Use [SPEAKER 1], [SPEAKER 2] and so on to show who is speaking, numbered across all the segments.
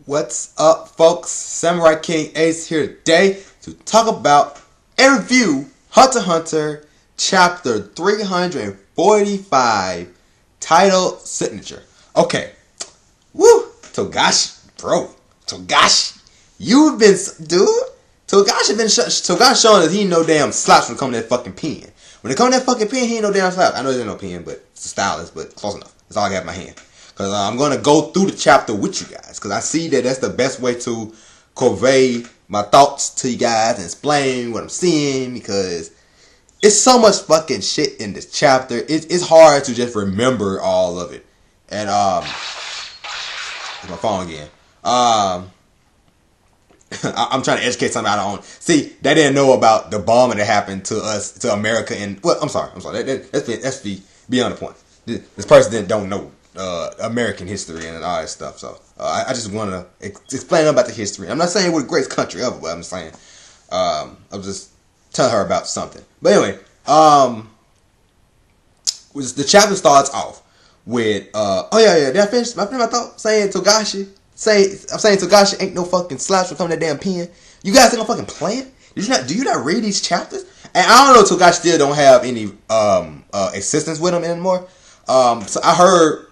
[SPEAKER 1] What's up, folks? Samurai King Ace here today to talk about and review Hunter x Hunter Chapter 345, titled Signature. Okay, woo, Togashi, bro, Togashi, you've been, dude. Togashi showing that he ain't no damn slouch when it comes to that fucking pen. When it comes to that fucking pen, he ain't no damn slouch. I know there's no pen, but it's a stylus, but close enough. That's all I got in my hand. Because I'm going to go through the chapter with you guys. Because I see that that's the best way to convey my thoughts to you guys and explain what I'm seeing. Because it's so much fucking shit in this chapter. It's hard to just remember all of it. And, it's my phone again. I'm trying to educate somebody on. See, they didn't know about the bombing that happened to us, to America. And, well, I'm sorry. That's beyond the point. This person don't know American history and all that stuff. So I just want to explain about the history. I'm not saying we're the greatest country ever, but I'm saying I'm just telling her about something. But anyway, the chapter starts off with did I finish my thought? Saying Togashi. I'm saying Togashi ain't no fucking slouch for coming that damn pen. You guys think I'm fucking playing? Do you not read these chapters? And I don't know, Togashi still don't have any assistance with him anymore. So I heard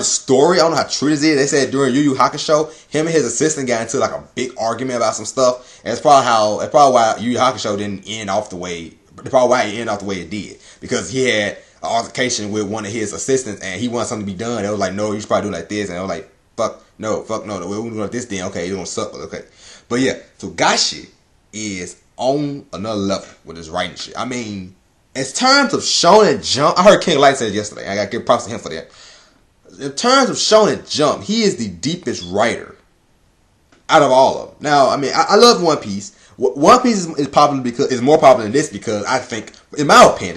[SPEAKER 1] a story. I don't know how true this is. They said during Yu Yu Hakusho, him and his assistant got into like a big argument about some stuff. And that's probably why Yu Yu Hakusho didn't end off the way. Probably why it ended off the way it did, because he had an altercation with one of his assistants and he wanted something to be done. They was like, no, you should probably do it like this. And they was like, fuck no, we're doing like this then. Okay, you're gonna suck, but okay. But yeah, Togashi is on another level with his writing shit. I mean, in terms of Shonen Jump, I heard King Light say it yesterday. I gotta give props to him for that. In terms of Shonen Jump, he is the deepest writer out of all of them. Now, I mean, I love One Piece. One Piece is popular because is more popular than this because I think, in my opinion,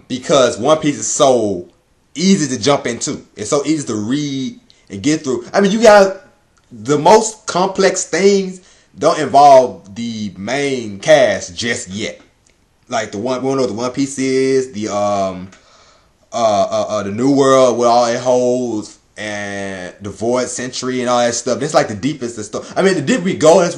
[SPEAKER 1] because One Piece is so easy to jump into. It's so easy to read and get through. I mean, you got the most complex things don't involve the main cast just yet. Like we don't know what the One Piece is, the New World with all it holds, and the Void Century and all that stuff. That's like the deepest of stuff. I mean, the deeper we go, that's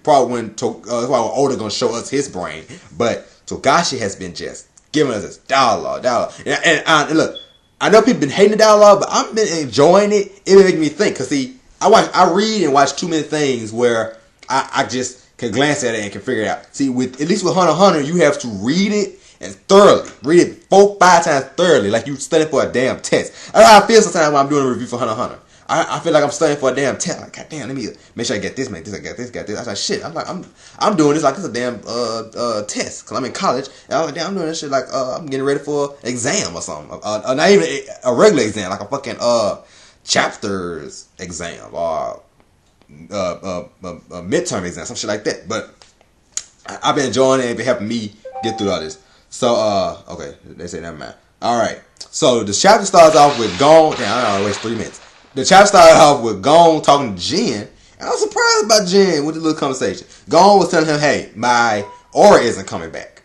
[SPEAKER 1] probably when Oda gonna show us his brain. But Togashi has been just giving us this dialogue. And look, I know people been hating the dialogue, but I've been enjoying it. It been making me think. Cause see, I read and watch too many things where I just can glance at it and can figure it out. See, at least with Hunter x Hunter, you have to read it and thoroughly. Read it 4-5 times thoroughly, like you studying for a damn test. That's how I feel sometimes when I'm doing a review for Hunter x Hunter. I feel like I'm studying for a damn test. Like, God damn, let me make sure I get this, I got this. I was like, shit. I'm doing this like it's a damn test, cause I'm in college. And I was like, damn, I'm doing this shit like I'm getting ready for an exam or something. Not even a regular exam, like a fucking chapters exam or a midterm exam, some shit like that. But I've been enjoying it and been helping me get through all this. So, okay, they say never mind. Alright, so the chapter starts off with Gon. Damn, I don't know, waste 3 minutes. The chapter started off with Gon talking to Jin. And I was surprised about Jin with the little conversation. Gon was telling him, hey, my aura isn't coming back.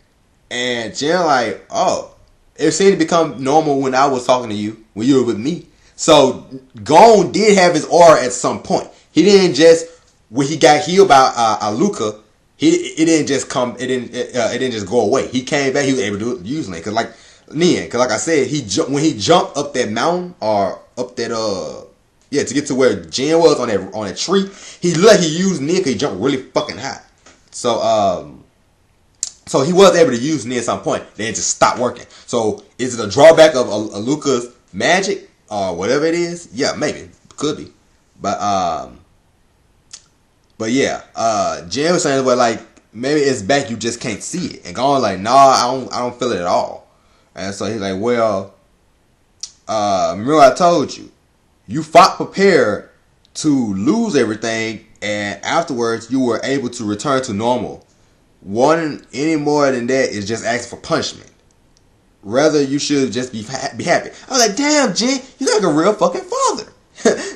[SPEAKER 1] And Jin like, oh, it seemed to become normal when I was talking to you, when you were with me. So, Gon did have his aura at some point. He didn't just, when he got healed by Aluka, it didn't just come. It didn't just go away. He came back. He was able to do it usually. Cause like I said, when he jumped up that mountain or up that to get to where Jin was on that tree, he looked like he used Nia. Cause he jumped really fucking high. So he was able to use Nia at some point. Then it just stopped working. So is it a drawback of Aluka's magic or whatever it is? Yeah, maybe could be, But yeah, Jin was saying, well, like, maybe it's back, you just can't see it. And Gon like, nah, I don't feel it at all. And so he's like, well, remember I told you, you fought prepared to lose everything, and afterwards you were able to return to normal. Wanting any more than that is just asking for punishment. Rather, you should just be happy. I was like, damn, Jin, you're like a real fucking father.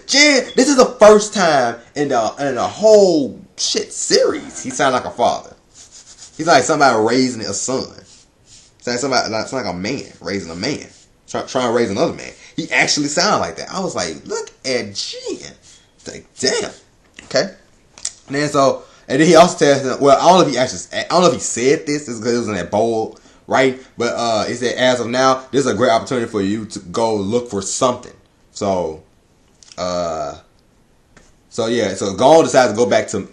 [SPEAKER 1] Jin, this is the first time in the whole shit series he sounded like a father. He's like somebody raising a son. It's like a man raising a man, trying to raise another man. He actually sounded like that. I was like, look at Jin. Like, damn. Okay. And then he also tells him, well, I don't know if he said this because it was in that bold, right? But he said, as of now, this is a great opportunity for you to go look for something. So Gon decides to go back to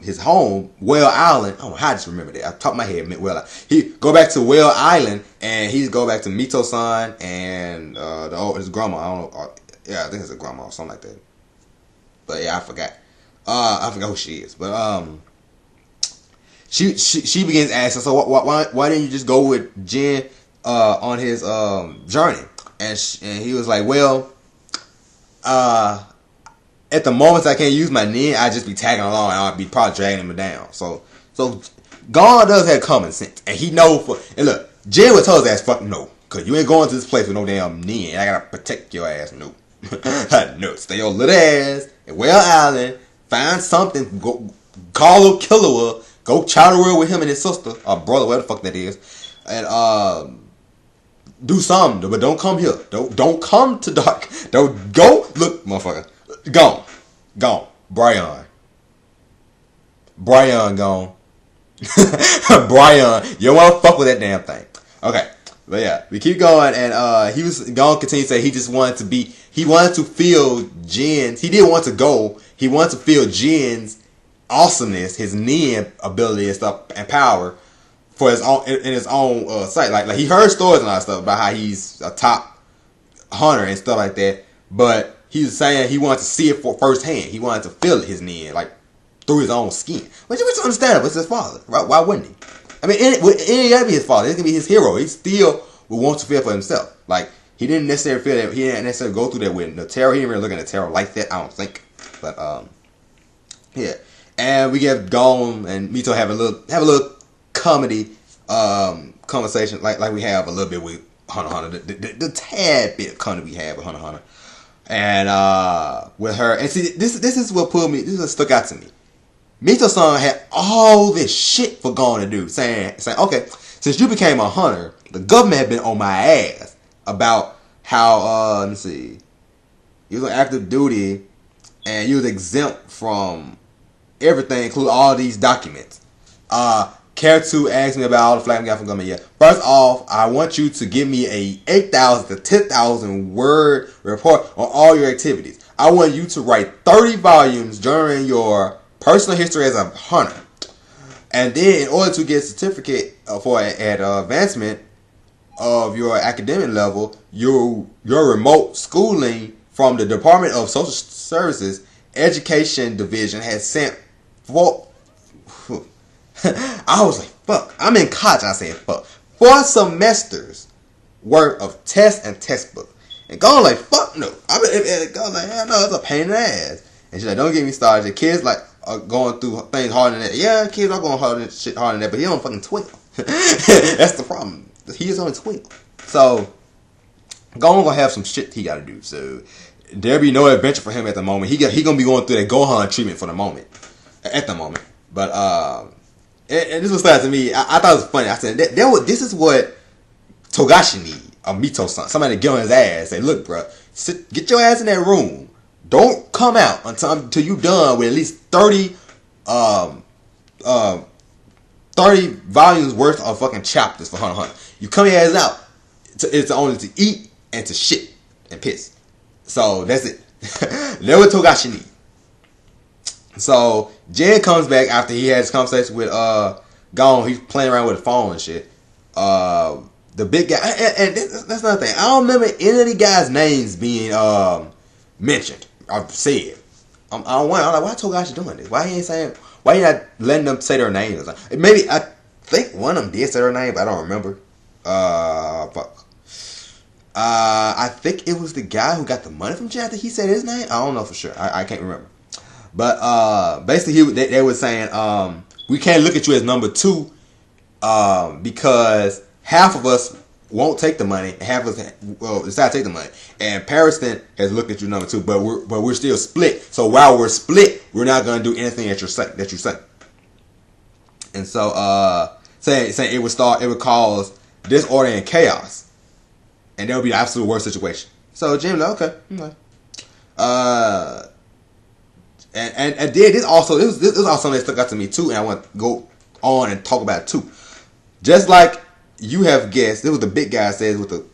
[SPEAKER 1] his home, Whale Island. I don't know how I just remember that. I top of my head, he go back to Whale Island, and he go back to Mito-san and his grandma. I don't know. I think it's a grandma or something like that. But yeah, I forgot. I forgot who she is. But she begins asking, so why didn't you just go with Jin on his journey? And he was like, well, at the moments I can't use my nin, I just be tagging along and I'd be probably dragging him down. So Gon does have common sense, and he know and look, Jin would tell his ass, fuck no, cause you ain't going to this place with no damn nin. I gotta protect your ass. No. No, stay your little ass at Whale Island, find something, go call up Killua, go chow the world with him and his sister, or brother, whatever the fuck that is, and do something, but don't come here. Don't come to dark. Don't go. Look, motherfucker, gone. Brian gone. Brian, you don't want to fuck with that damn thing. Okay. But yeah, we keep going, and he was going to continue to say he just wanted to feel Jin's, he didn't want to go, he wanted to feel Jin's awesomeness, his nin ability and stuff, and power, for his own, in his own sight. Like he heard stories and all that stuff about how he's a top hunter and stuff like that, but he was saying he wanted to see it for firsthand, he wanted to feel his nin, like, through his own skin, which is understandable, it's his father, right? Why wouldn't he? I mean, it gotta be his father. It's gonna be his hero. He still would want to feel for himself. Like, he didn't necessarily feel that. He didn't necessarily go through that with Natero. He didn't really look at Natero like that, I don't think. But yeah. And we get Gon and Mito have a little comedy conversation, like we have a little bit with Hunter x Hunter. The tad bit of comedy we have with Hunter x Hunter. And with her, and see, this is what stuck out to me. Mito-san had all this shit for Gon to do, saying, okay, since you became a hunter, the government had been on my ass about how, let me see, you was on active duty, and you was exempt from everything, including all these documents. Care to ask me about all the flack we got from government? Yeah. First off, I want you to give me a 8,000 to 10,000 word report on all your activities. I want you to write 30 volumes during your personal history as a hunter, and then in order to get a certificate for an advancement of your academic level, your remote schooling from the Department of Social Services Education Division has sent for. I was like, fuck. I'm in college. I said, fuck. 4 semesters worth of tests and textbook, and going like, fuck no. Going like, hell no, it's a pain in the ass. And she's like, don't get me started. The kids like are going through things harder than that. Yeah, kids are going harder than that, but he don't fucking 12. That's the problem. He is only 12. So, gonna have some shit he gotta do. So, there'll be no adventure for him at the moment. He gonna be going through that Gohan treatment for the moment. At the moment. But, and this was sad to me. I thought it was funny. I said, this is what Togashi need. A Mito-san. Somebody to get on his ass. Say, look, bro, get your ass in that room. Don't come out until you done with at least 30 volumes worth of fucking chapters for Hunter x Hunter. You come your ass out. It's only to eat and to shit and piss. So that's it. That's what Togashi need. So Jin comes back after he has conversation with Gon. He's playing around with the phone and shit. The big guy, and that's another thing. I don't remember any of the guys' names being mentioned. I've said. I'm like, why Togashi doing this? Why he ain't saying? Why he not letting them say their names? Maybe I think one of them did say their name, but I don't remember. Fuck. I think it was the guy who got the money from Jin. I think he said his name. I don't know for sure. I can't remember. But basically, they were saying we can't look at you as number 2 because half of us won't take the money, and half of us decide to take the money. And Pariston has looked at you number 2, but we're still split. So while we're split, we're not gonna do anything that you say. And so saying it would cause disorder and chaos, and that would be the absolute worst situation. So Jim's like, okay. And then this is also something that stuck out to me too, and I want to go on and talk about it too. Just like you have guessed, this was the big guy says with the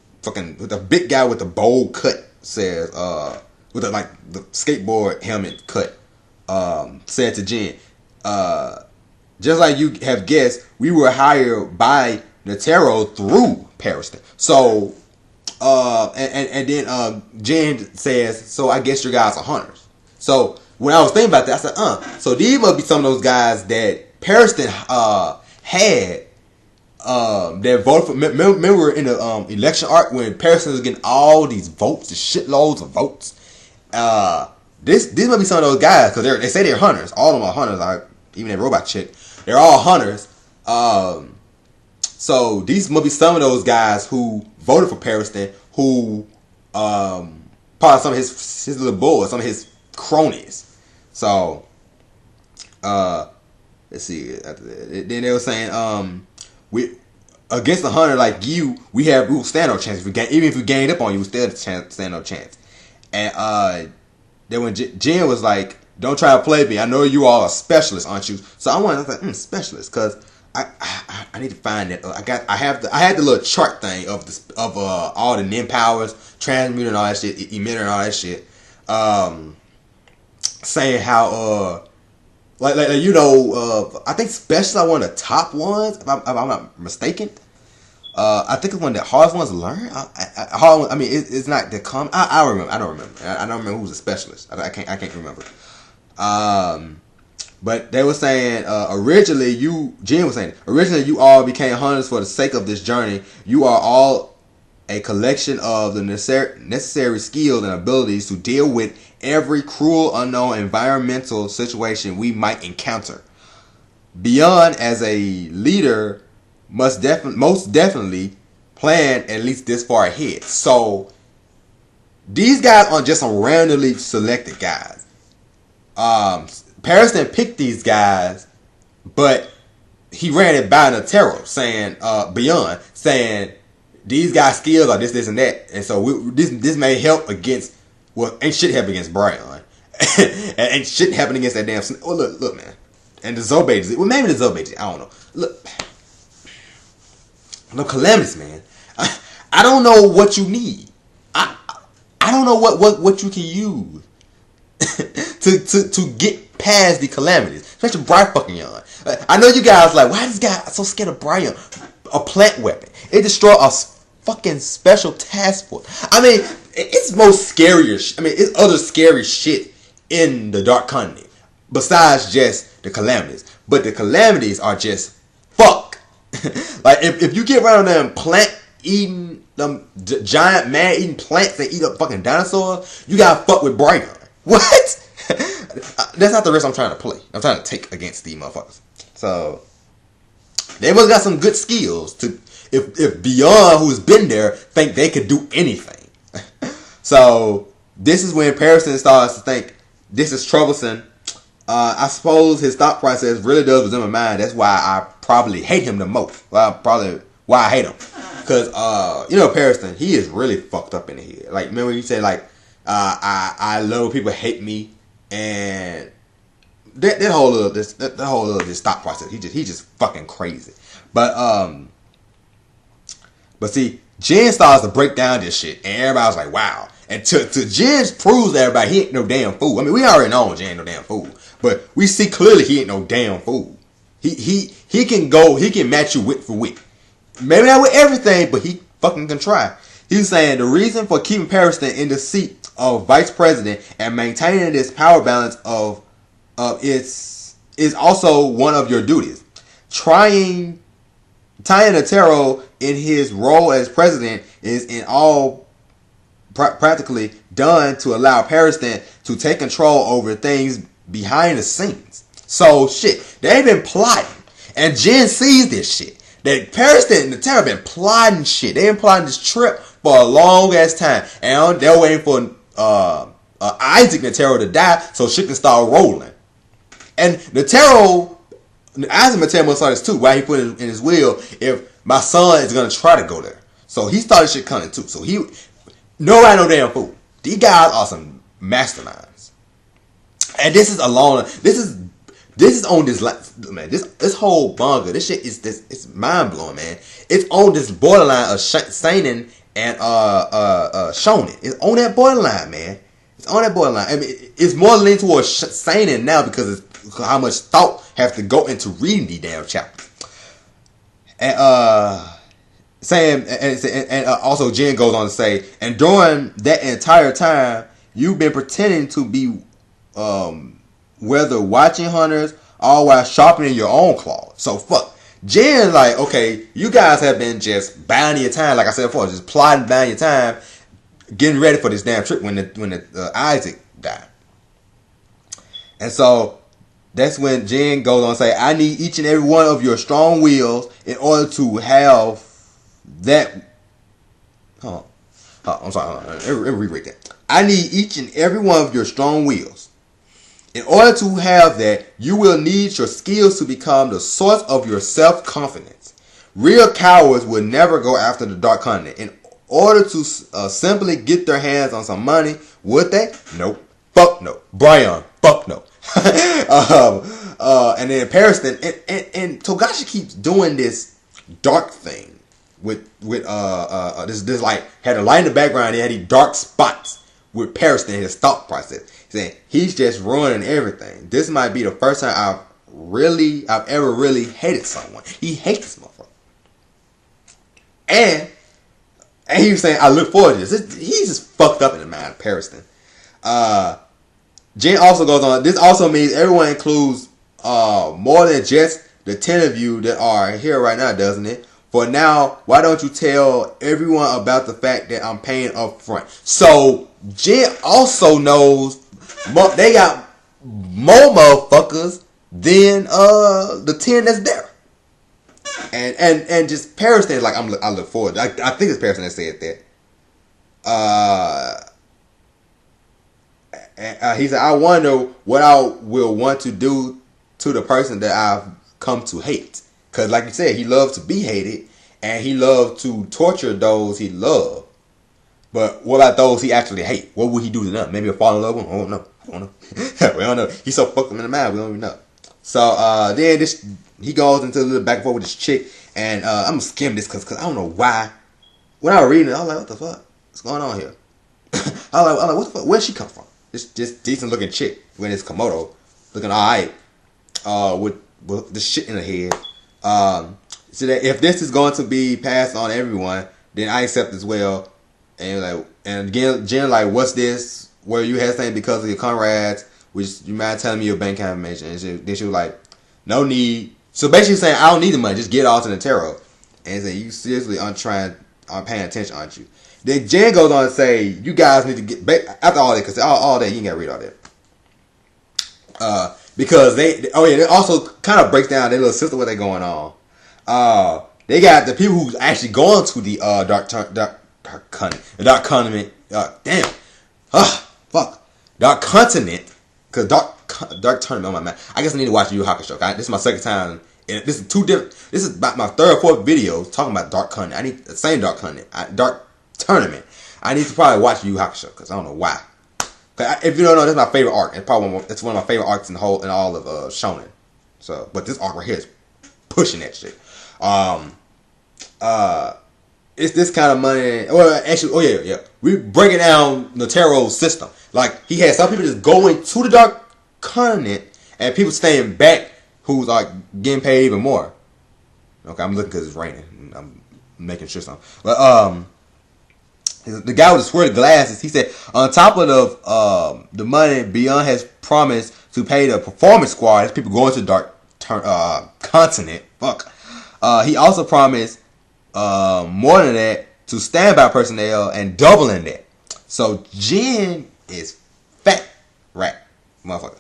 [SPEAKER 1] big guy with the bowl cut says with the skateboard helmet cut said to Jen, just like you have guessed, we were hired by Netero through Pariston. So and then Jen says, so I guess your guys are hunters. So when I was thinking about that, I said, so these must be some of those guys that Pariston had that voted for. Remember in the election arc when Pariston was getting all these votes, the shitloads of votes. This must be some of those guys because they say they're hunters. All of them are hunters. Like even that robot chick, they're all hunters. So these must be some of those guys who voted for Pariston, who probably some of his little boys, some of his cronies. So let's see. Then they were saying we against a hunter like you, we will stand no chance. Even if we gained up on you, we still stand no chance. And then when Jen was like, "Don't try to play me. I know you all are specialists, aren't you?" So I was like, specialist, because I need to find that. I had the little chart thing of all the nin powers, transmuter and all that shit, emitter and all that shit. Saying how I think specialists are one of the top ones if I'm not mistaken. I think it's one of the hardest ones to learn. It's not the common. I remember. I don't remember who's a specialist. I can't remember. But they were saying Jen was saying originally you all became hunters for the sake of this journey. You are all a collection of the necessary skills and abilities to deal with every cruel, unknown environmental situation we might encounter. Beyond, as a leader, most definitely plan at least this far ahead. So these guys aren't just some randomly selected guys. Pariston picked these guys, but he ran it by Netero, saying Beyond, saying these guys' skills are this, and that, and so this may help against. Well, ain't shit happen against Brian, and ain't shit happen against that damn. Oh look, man, and the Zobages. Well, maybe the Zobages. I don't know. Look, no calamities, man. I don't know what you need. I don't know what you can use to get past the calamities, especially Brian fucking Young. I know you guys like, why is this guy so scared of Brian? A plant weapon. It destroyed a fucking special task force. I mean, it's most scarier. It's other scary shit in the Dark Continent besides just the calamities. But the calamities are just fuck. Like if you get around them plant eating, them giant man eating plants that eat up fucking dinosaurs, you gotta fuck with Brian. What? That's not the risk I'm trying to play. I'm trying to take against these motherfuckers. So they must got some good skills to if Beyond, who's been there, think they could do anything. So this is when Pariston starts to think this is troublesome. I suppose his thought process really does resemble mine. That's why I probably hate him the most. Probably why I hate him. Because Pariston, he is really fucked up in the head. Like, remember when you said like I love when people hate me, and that whole little this thought process. He just fucking crazy. But see, Jen starts to break down this shit, and everybody's like, wow. And to Jen proves to everybody he ain't no damn fool. I mean, we already know Jen ain't no damn fool, but we see clearly he ain't no damn fool. He can match you wit for wit. Maybe not with everything, but he fucking can try. He's saying the reason for keeping Pariston in the seat of vice president and maintaining this power balance of is also one of your duties. Tying Netero in his role as president is in all practically done to allow Pariston to take control over things behind the scenes. So shit, they've been plotting, and Jen sees this shit. That Pariston and Netero been plotting shit. They've been plotting this trip for a long ass time, and they're waiting for Isaac Netero to die so shit can start rolling. And Isaac Netero must saw this too. Why he put in his will, if my son is gonna try to go there, so he started shit coming too. So nobody no damn fool. These guys are some masterminds. And this is alone. This is on this man. This whole manga. This shit is it's mind blowing, man. It's on this borderline of seinen and shonen. It's on that borderline, man. It's on that borderline. I mean, it's more leaning towards seinen now because it's how much thought have to go into reading these damn chapters. And saying and also Jin goes on to say, and during that entire time, you've been pretending to be whether watching hunters or while sharpening your own claws. So fuck. Jin like, okay, you guys have been just buying your time, like I said before, just plotting, buying your time, getting ready for this damn trip when the Isaac died. And so that's when Jin goes on to say, I need each and every one of your strong wills in order to have that. I'm sorry. Let me reread that. I need each and every one of your strong wills. In order to have that, you will need your skills to become the source of your self-confidence. Real cowards will never go after the Dark Continent. In order to simply get their hands on some money, would they? Nope. Fuck no. Brian, fuck no. And then Pariston and Togashi keeps doing this dark thing with this like had a light in the background. He had these dark spots with Pariston in his thought process. Saying he's just ruining everything. This might be the first time I've ever really hated someone. He hates this motherfucker. And he was saying, I look forward to this. He's just fucked up in the mind, Pariston. Jin also goes on, this also means everyone includes more than just the 10 of you that are here right now, doesn't it? For now, why don't you tell everyone about the fact that I'm paying up front? So Jin also knows they got more motherfuckers than the 10 that's there. And just Pariston is like, I look forward. I think it's Pariston that said that. He said, I wonder what I will want to do to the person that I've come to hate. Because like you said, he loves to be hated. And he loves to torture those he loves. But what about those he actually hate? What would he do to them? Maybe he'll fall in love with them? I don't know. We don't know. He's so fucked up in the mind, we don't even know. So then he goes into a little back and forth with this chick. And I'm going to skim this because I don't know why. When I was reading it, I was like, what the fuck? What's going on here? I was like, what the fuck? Where'd she come from? This decent looking chick with this Komodo looking alright with the shit in her head. So that if this is going to be passed on to everyone, then I accept as well. And again, Jen like, what's this? Where you hesitating because of your comrades? Which you mind telling me your bank information? And then she was like, no need. So basically saying, I don't need the money. Just get it all to the tarot. And say, you seriously aren't paying attention, aren't you? Then Jen goes on to say, you guys need to get back after all that, because all that you ain't got to read all that. Because they also kind of breaks down their little system what they going on. They got the people who's actually going to the Dark Continent. Dark Continent. Because Dark Tournament on my mind. I guess I need to watch Yu Yu Hakusho. This is my second time. And this is two different. This is about my third or fourth video talking about Dark Continent. I need the same Dark Continent. Dark Tournament. I need to probably watch Yu Yu Hakusho because I don't know why. If you don't know, that's my favorite arc. It's probably it's one of my favorite arcs in all of Shonen. So, but this arc right here is pushing that shit. It's this kind of money. Well, actually, yeah. We breaking down Notero's system. Like he had some people just going to the Dark Continent and people staying back who's like getting paid even more. Okay, I'm looking because it's raining. I'm making sure something. But the guy with the swirly glasses, he said, on top of the money Beyond has promised to pay the performance squad as people going to the Dark Continent. Fuck. He also promised more than that to standby personnel and doubling that. So Jin is fat rat, motherfucker.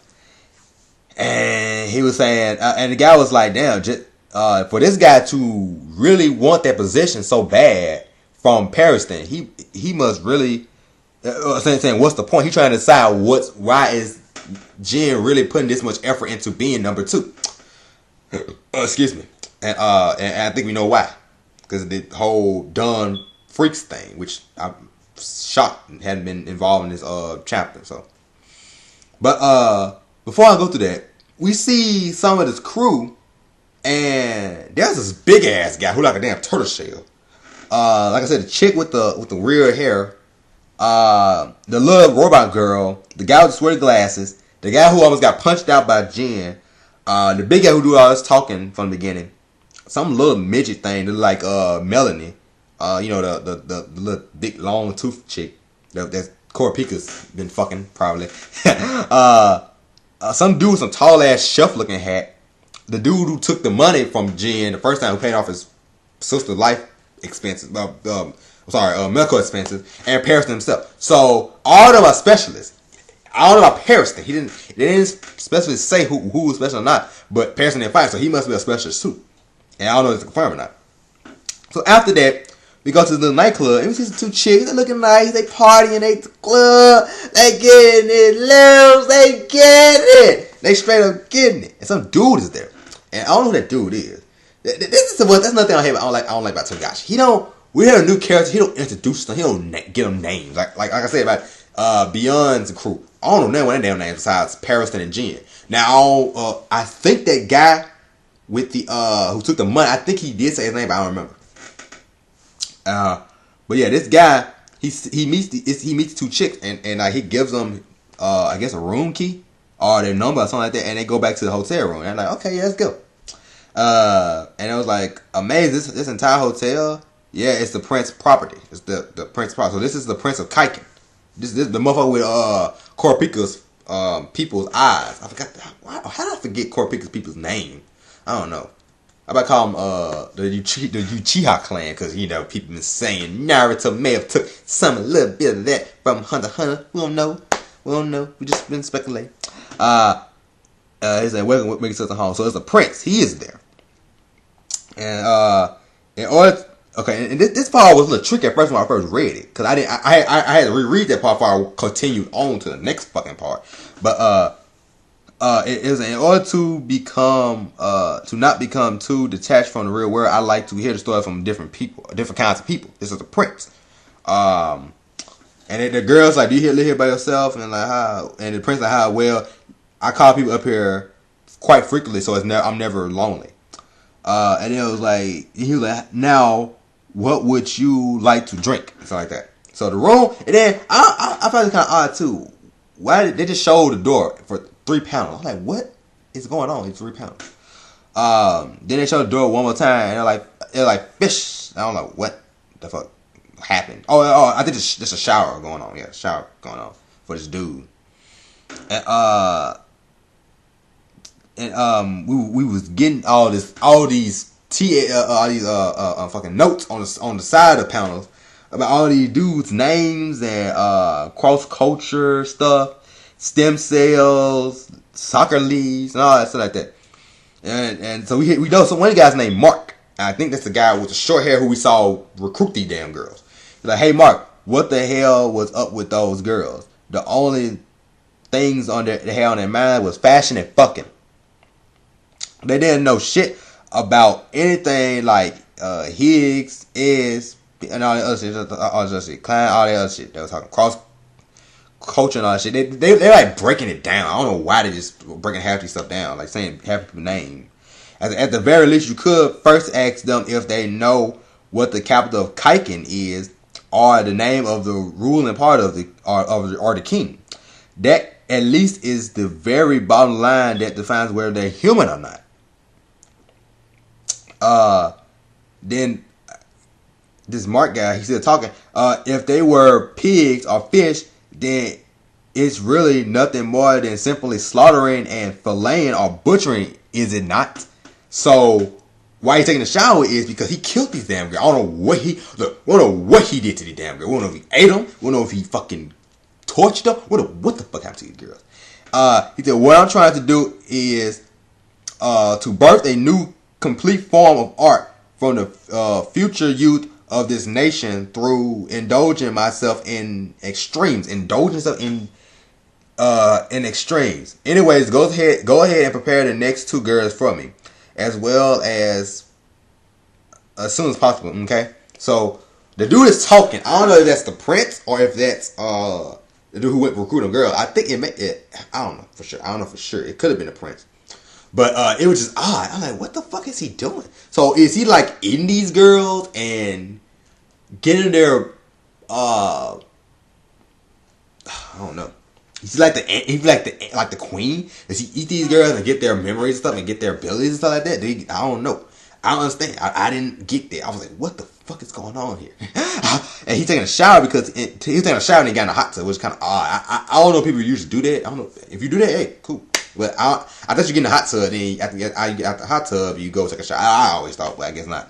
[SPEAKER 1] And he was saying, and the guy was like, damn, just, for this guy to really want that position so bad from Pariston, he must really saying what's the point? He trying to decide why is Jin really putting this much effort into being number 2? Excuse me. And I think we know why. Because of the whole Dunn Freaks thing, which I'm shocked hadn't been involved in this chapter. So, but before I go through that, we see some of this crew, and there's this big ass guy who like a damn turtle shell. Like I said, the chick with the real hair, the little robot girl, the guy with the sweaty glasses, the guy who almost got punched out by Jen, the big guy who do all this talking from the beginning, some little midget thing that like Melanie, the little big long tooth chick that Corpika's been fucking probably. Some dude with some tall ass chef looking hat, the dude who took the money from Jen the first time, who paid off his sister's life expenses, medical expenses, and Pariston himself. So all of them are specialists. All of them are Pariston. They didn't specifically say who was special or not, but Pariston didn't fight, so he must be a specialist too. And I don't know if it's confirmed or not. So after that, we go to the nightclub, and we see some two chicks. They looking nice. They partying. They at the club. They getting it loose. They getting it. They straight up getting it. And some dude is there, and I don't know who that dude is. That's another thing I hate. I don't like about Togashi. We have a new character. He don't introduce them. He don't get them names. Like I said about Beyond's crew. I don't know what their damn names besides Pariston and Jen. Now I think that guy with the who took the money, I think he did say his name, but I don't remember. But yeah, this guy he meets two chicks and he gives them I guess a room key or their number or something like that, and they go back to the hotel room. And I'm like, okay, yeah, let's go. And it was like amazing. This entire hotel, yeah, it's the Prince property. It's the Prince property. So this is the Prince of Kaiken. This the motherfucker with Corpika's people's eyes. I forgot how did I forget Corpika's people's name? I don't know. I about to call them the Uchiha clan, because people been saying Naruto may have took a little bit of that from Hunter x Hunter. We don't know. We just been speculating. He's like, welcome to the home. So it's a prince. He is there. And and this part was a little tricky at first when I first read it, because I had to reread that part before I continued on to the next fucking part. But it is in order to not become too detached from the real world. I like to hear the story from different people, different kinds of people. This is a prince. And the girl's like, do you live here by yourself? And like, how? And the prince like, how? Well, I call people up here quite frequently, so I'm never lonely. And it was like, he was like, now, what would you like to drink? Something like that. So the room, and then I found it kind of odd too. Why did they just show the door for £3? I was like, what is going on? It's £3. Then they showed the door one more time, and they're like fish. I don't know what the fuck happened. Oh, I think it's just a shower going on. Yeah, shower going on for this dude. And we was getting all these fucking notes on the side of the panels about all these dudes' names and cross culture stuff, stem cells, soccer leagues, and all that stuff like that. And so we know so one guy's named Mark. And I think that's the guy with the short hair who we saw recruit these damn girls. He's like, hey Mark, what the hell was up with those girls? The only things they had on their mind was fashion and fucking. They didn't know shit about anything like Higgs, and all the other shit, Klein, all the other shit. They were talking cross culture and all that shit. They're like breaking it down. I don't know why they just breaking half these stuff down, like saying half people's name. At the very least, you could first ask them if they know what the capital of Kaiken is, or the name of the ruling part of the king. That at least is the very bottom line that defines whether they're human or not. Then this Mark guy, he's still talking. If they were pigs or fish, then it's really nothing more than simply slaughtering and filleting or butchering, is it not? So why he's taking a shower is because he killed these damn girls. I don't know what he did to these damn girls. We don't know if he ate them. We don't know if he fucking tortured them. What the fuck happened to these girls? He said, what I'm trying to do is to birth a new complete form of art from the future youth of this nation through indulging myself in extremes. Indulging myself in extremes. Anyways, go ahead and prepare the next two girls for me, as well as soon as possible. Okay, so the dude is talking. I don't know if that's the prince or if that's the dude who went recruiting girl. I think I don't know for sure. I don't know for sure. It could have been the prince. But it was just odd. I'm like, what the fuck is he doing? So is he like eating these girls and getting their I don't know. He's like the queen. Does he eat these girls and get their memories and stuff and get their abilities and stuff like that? I don't know. I don't understand. I didn't get that. I was like, what the fuck is going on here? And he's taking a shower because he was taking a shower and he got in a hot tub, which is kind of odd. I don't know if people usually do that. I don't know if you do that. Hey, cool. But I thought you get in the hot tub, then after the hot tub, you go take a shower. I always thought, but I guess not.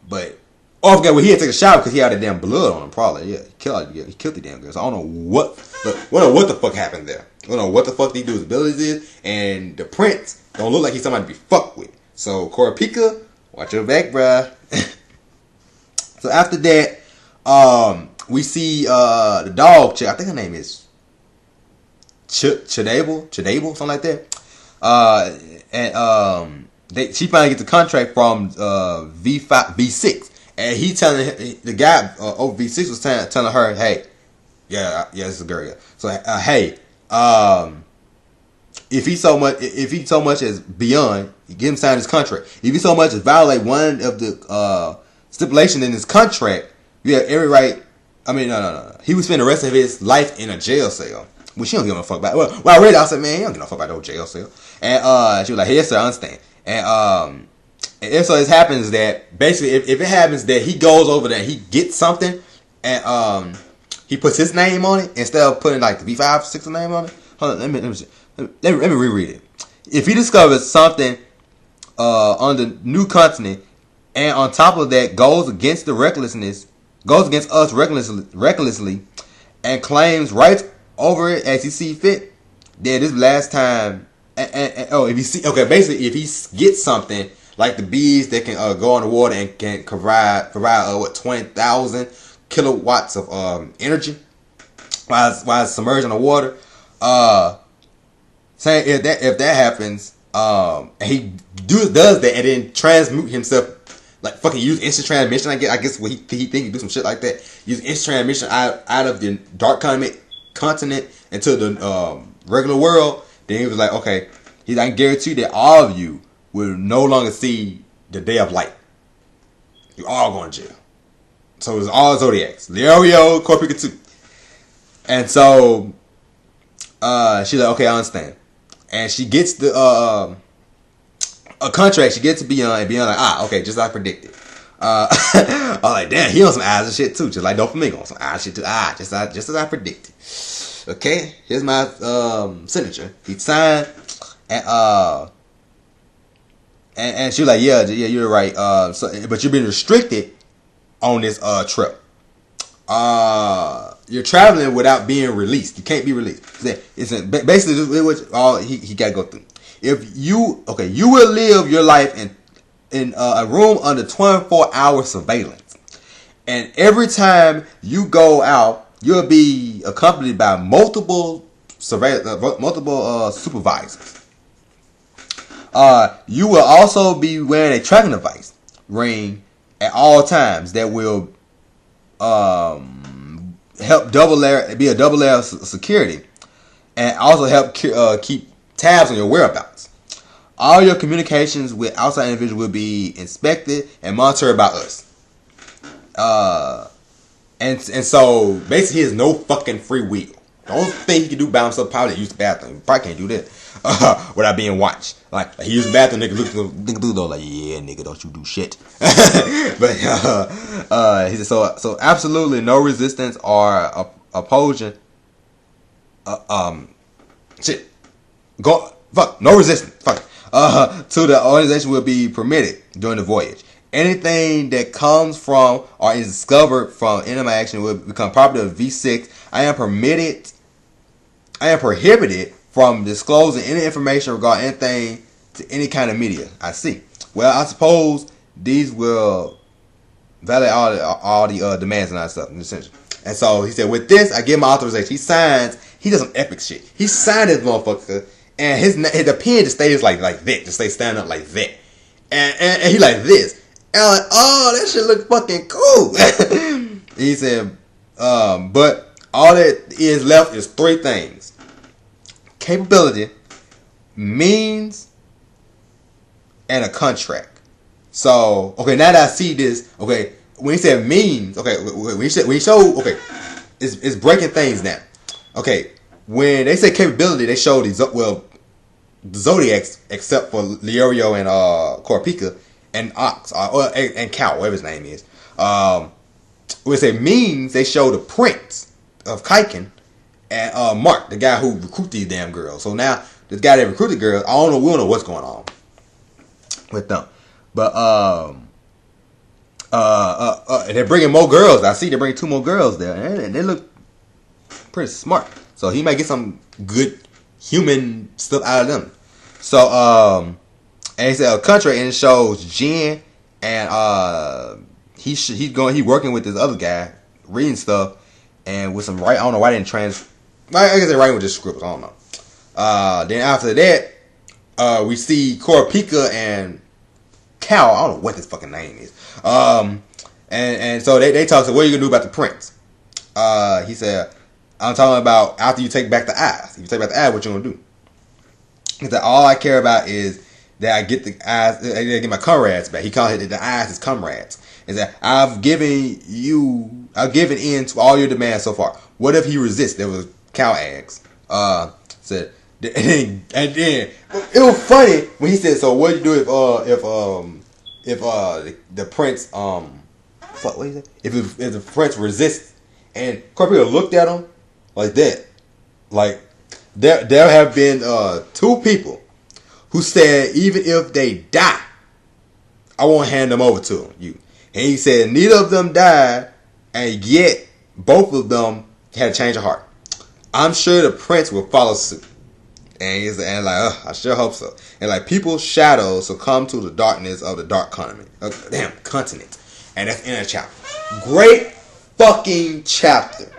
[SPEAKER 1] But I forgot he had to take a shower because he had that damn blood on him. Probably, yeah. He killed the damn girl. So I don't know what the fuck happened there. I don't know what the fuck he do his abilities is, and the prince don't look like he's somebody to be fucked with. So Kurapika, watch your back, bruh. So after that, we see the dog chick. I think her name is Chidable, something like that. She finally gets the contract from V6, and he telling the guy over V6 was telling her, hey, yeah, this is a girl. Yeah. So hey, if he so much as beyond, get him sign his contract. If he so much as violate one of the stipulation in his contract, you have every right. I mean, no. He would spend the rest of his life in a jail cell. Which she don't give a fuck about. Well, I read it, I said, man, he don't give no fuck about no jail cell. And she was like, hey, yes, sir, I understand. And if so, it happens that basically, if it happens that he goes over there, he gets something, and he puts his name on it instead of putting like the V5 6 name on it. Hold on, let me reread it. If he discovers something on the new continent, and on top of that goes against us recklessly, and claims rights over it as he see fit, then this last time, basically if he gets something like the bees that can go on the water and can provide 20,000 kilowatts of energy while it's submerged in the water, saying if that happens, and he does that and then transmute himself. Like fucking use instant transmission. I guess what he think he do some shit like that. Use instant transmission out of the dark continent into the regular world. Then he was like, okay, I can guarantee that all of you will no longer see the day of light. You're all going to jail. So it's all Zodiacs, Leo, Kurapika 2. And so she's like, okay, I understand. And she gets the a contract. She gets to Beyond, and Beyond like, okay, just like I predicted. I was like, damn, he on some eyes and shit too, just like Doflamingo on some eyes and shit too. Just as I predicted. Okay, here's my signature. He signed, and she was like, yeah, you're right. But you've been restricted on this trip. You're traveling without being released. You can't be released. It's basically what all he got to go through. If you will live your life in a room under 24-hour surveillance, and every time you go out, you'll be accompanied by multiple supervisors. You will also be wearing a tracking device ring at all times that will help be a double layer of security, and also help keep tabs on your whereabouts. All your communications with outside individuals will be inspected and monitored by us. And so basically he has no fucking free will. The only thing he can do by himself probably use the bathroom. He probably can't do that without being watched. Like he used the bathroom, nigga look through though, like, yeah, nigga, don't you do shit. But he said so absolutely no resistance or opposition. No resistance. To the organization will be permitted during the voyage. Anything that comes from or is discovered from enemy action will become property of V6. I am prohibited from disclosing any information regarding anything to any kind of media. I see. Well, I suppose these will validate all the demands and all that stuff. And so he said, with this, I give my authorization. He signs. He does some epic shit. He signed this motherfucker, and the pen just stays like that, just stays standing up like that, and he like this. And I'm like, oh, that shit look fucking cool. He said, but All that is left is three things: capability, means, and a contract. So, okay, now that I see this, okay, when he said means, okay, when he showed, okay, it's breaking things down. Okay, when they say capability, they show the Zodiacs, except for Leorio and Kurapika and Ox and Cow, whatever his name is. When they say means, they show the Prince of Kaiken and Mark, the guy who recruited these damn girls. So now this guy that recruited girls, we don't know what's going on with them. But they're bringing more girls. I see they're bringing 2 more girls there, and they look pretty smart. So he might get some good human stuff out of them. So and he said a contract, and it shows Jin and he working with this other guy reading stuff and with some I don't know why they didn't I guess they're writing with just scribbles. I don't know. Then after that, we see Kurapika and Cal. I don't know what this fucking name is. And so they talk. So what are you gonna do about the prince? He said, I'm talking about after you take back the eyes. If you take back the eyes, what you gonna do? He said, all I care about is that I get the eyes, I get my comrades back. He called it the eyes as comrades. He said, I've given in to all your demands so far. What if he resists? There was Cal eggs. Said, and then it was funny when he said, so what do you do if the prince fuck, what do you say? If the prince resists? And Corporal looked at him like that. Like there have been 2 people who said even if they die, I won't hand them over to you. And he said neither of them died, and yet both of them had a change of heart. I'm sure the prince will follow suit. And he's I sure hope so. And like people's shadows succumb to the darkness of the dark continent. And that's in a chapter. Great fucking chapter.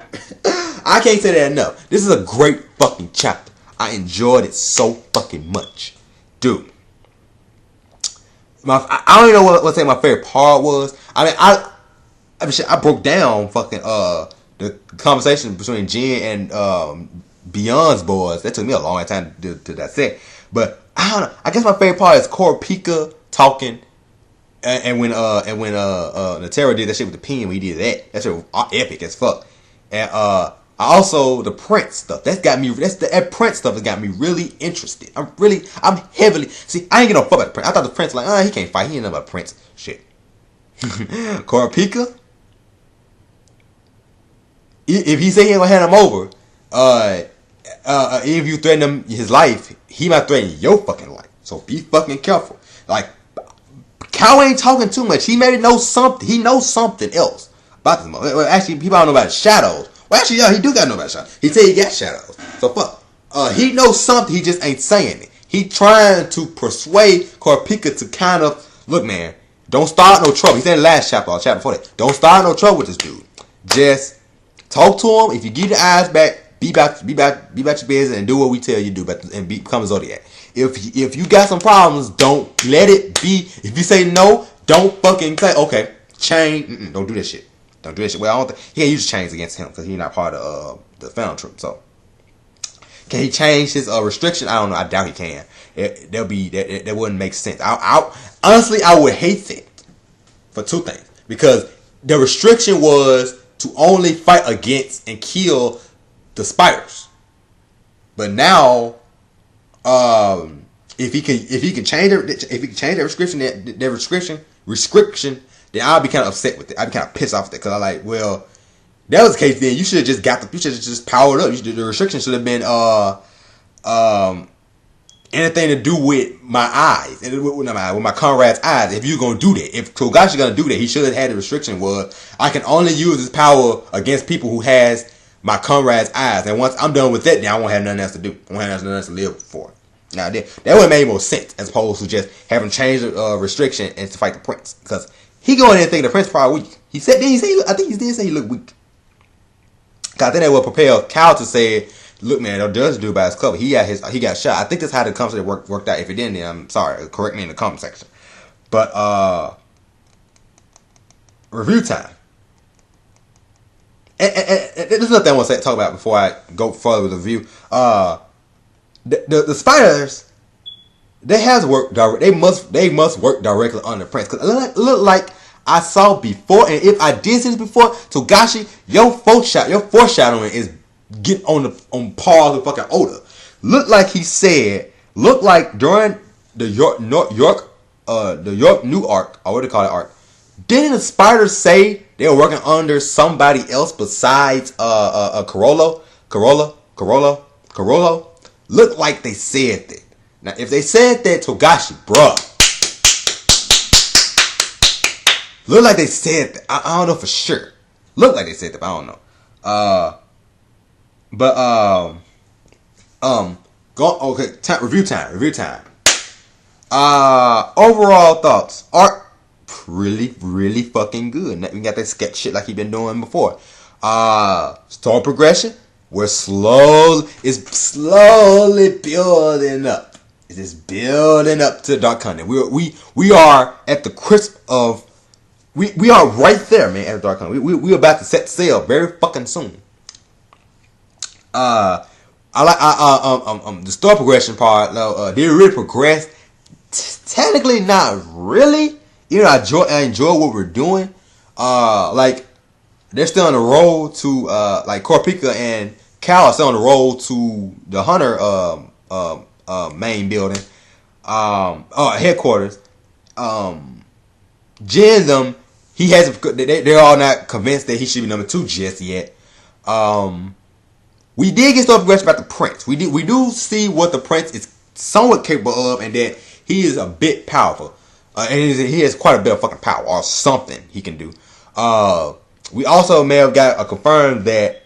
[SPEAKER 1] I can't say that enough. This is a great fucking chapter. I enjoyed it so fucking much. Dude. I don't even know what say my favorite part was. I mean, I broke down fucking the conversation between Jin and Beyond's boys. That took me a long time to dissect. But I don't know. I guess my favorite part is Kurapika talking, and when Natera did that shit with the pen, when he did that. That shit was epic as fuck. And also the Prince stuff. That Prince stuff has got me really interested. I'm heavily. See, I ain't get no fuck about the Prince. I thought the Prince he can't fight. He ain't know about Prince shit. Kurapika, if he say he ain't gonna hand him over, if you threaten him his life, he might threaten your fucking life. So be fucking careful. Like, Cal ain't talking too much. He maybe knows something. He knows something else about this. Well, actually, people don't know about shadows. Well, actually, yeah, he do got to know about shadows. He said he got shadows. So fuck. He knows something. He just ain't saying it. He trying to persuade Kurapika to kind of look, man. Don't start no trouble. He said in the last chapter or chapter before that. Don't start no trouble with this dude. Just talk to him. If you get your eyes back, be about your business and do what we tell you to do, and become a Zodiac. If you got some problems, don't let it be. If you say no, don't fucking say okay. Chain. Don't do this shit. Don't do this shit. Well, I don't think he can't use chains against him because he's not part of the Found Troop. So can he change his restriction? I don't know. I doubt he can. That wouldn't make sense. Honestly, I would hate that for 2 things, because the restriction was to only fight against and kill the spiders. But now, if he can change that restriction, then I'll be kind of upset with it. I'd be kind of pissed off with it, because I'm like, well, that was the case. Then you should have just just powered up. The restriction should have been anything to do with my eyes and with my comrade's eyes. If you're gonna do that, if Togashi gonna do that, he should have had the restriction was I can only use his power against people who has my comrade's eyes. And once I'm done with that, then I won't have nothing else to do. I won't have nothing else to live for. Now that would have made more sense as opposed to just having changed the restriction and to fight the prince, because he going in and thinking the prince probably weak. I think he did say he looked weak. Cause I think that would propel Cal to say, look, man, that does do by his cover. He got shot. I think that's how the conversation worked out. If it didn't, then I'm sorry. Correct me in the comment section. But review time. and there's nothing I want to talk about before I go further with the review. The spiders, they has worked direct. They must work directly on the prince. Cause it look like I saw before, and if I did see this before, Togashi, your foreshadowing is getting on par with fucking Oda. Look like he said. Look like during the York new arc, or what do they call it arc? Didn't the spiders say they were working under somebody else besides Corolla? Look like they said that. Now, if they said that, Togashi, bruh. Look like they said that. I don't know for sure. Look like they said that, but I don't know. Review time. Overall thoughts. Art really fucking good. We got that sketch shit like he been doing before. Story progression, it's slowly building up. It's just building up to Dark Content. We are at the crisp of we are right there, man, at Dark Content. We about to set sail very fucking soon. I like the story progression part though. They really progressed. Technically, not really. You know, I enjoy what we're doing. Like they're still on the road to like Korpika and Cal are still on the road to the Hunter main building, headquarters. Jin them, he hasn't. They're all not convinced that he should be number 2 just yet. We did get stuff progression about the Prince. We do see what the Prince is somewhat capable of, and that he is a bit powerful. And he has quite a bit of fucking power, or something he can do. We also may have got a confirmed that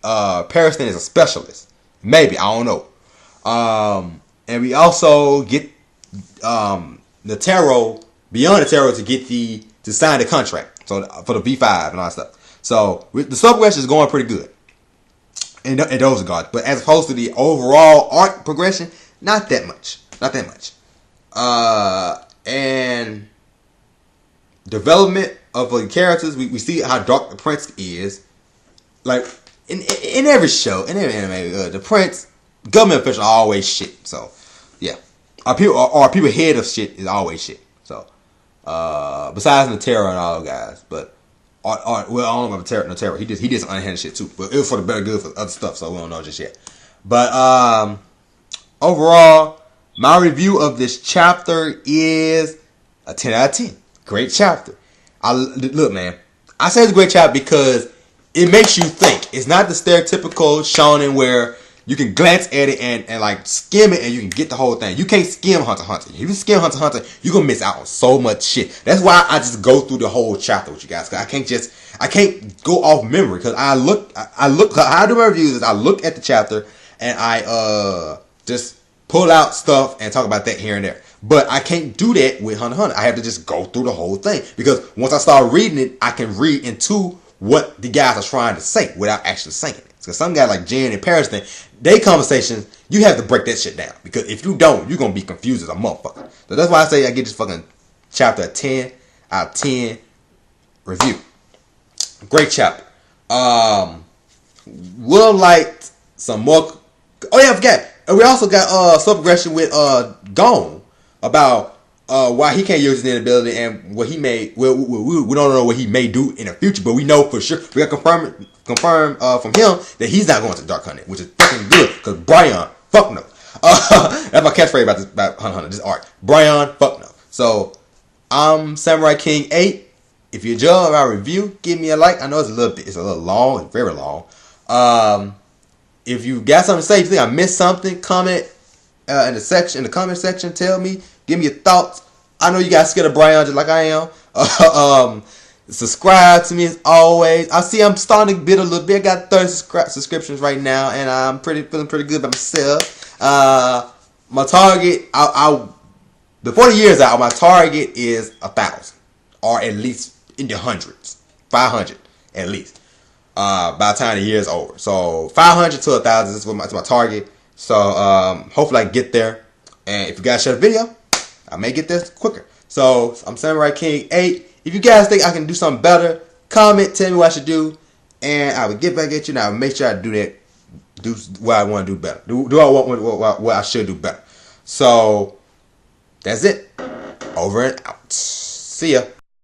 [SPEAKER 1] Pariston is a specialist. Maybe, I don't know. And we also get the tarot, beyond the tarot, to sign the contract. So for the V5 and all that stuff. So the sub-progression is going pretty good in those regards. But as opposed to the overall arc progression, not that much. And development of the characters, we see how dark the Prince is. Like in every show, in every anime, the Prince, government officials are always shit. So yeah, our people head of shit is always shit. So besides Natero and all those guys, but well, I don't know about Natero. He did some unhanded shit too, but it was for the better good for other stuff. So we don't know just yet. But overall, my review of this chapter is a 10 out of 10. Great chapter. Look, man, I say it's a great chapter because it makes you think. It's not the stereotypical shonen where you can glance at it and like skim it and you can get the whole thing. You can't skim Hunter x Hunter. If you skim Hunter x Hunter, you're gonna miss out on so much shit. That's why I just go through the whole chapter with you guys. Cause I can't go off memory. Cause how I do my reviews is I look at the chapter and I just pull out stuff and talk about that here and there. But I can't do that with Hunter x Hunter. I have to just go through the whole thing. Because once I start reading it, I can read into what the guys are trying to say without actually saying it. Because some guys like Jen and Pariston, they conversations, you have to break that shit down. Because if you don't, you're going to be confused as a motherfucker. So that's why I say I get this fucking chapter a 10 out of 10 review. Great chapter. Would have liked some more. Oh yeah, I forgot. And we also got some progression with Gone about why he can't use his ability and what he may. Well, we don't know what he may do in the future, but we know for sure. We got confirmed from him that he's not going to Dark Hunter, which is fucking good. Because Brian, fuck no. That's my catchphrase about Hunter x Hunter, this arc. Brian, fuck no. So I'm Samurai King 8. If you enjoy our review, give me a like. I know it's a little long, it's very long. If you got something to say, if you think I missed something, comment in the comment section. Tell me, give me your thoughts. I know you guys scared of Brian just like I am. Subscribe to me as always. I'm starting to build a little bit. I got 30 subscriptions right now, and I'm feeling pretty good about myself. My target, before the year's out, my target is 1,000, or at least in the hundreds, 500 at least. By the time the year is over. So 500 to 1,000 is my target. So hopefully I can get there. And if you guys share the video, I may get there quicker. So I'm Samurai King 8. If you guys think I can do something better, comment, tell me what I should do. and I would get back at you, and I would make sure I do that. Do what I want to do better. Do I want what I should do better. So that's it. Over and out. See ya.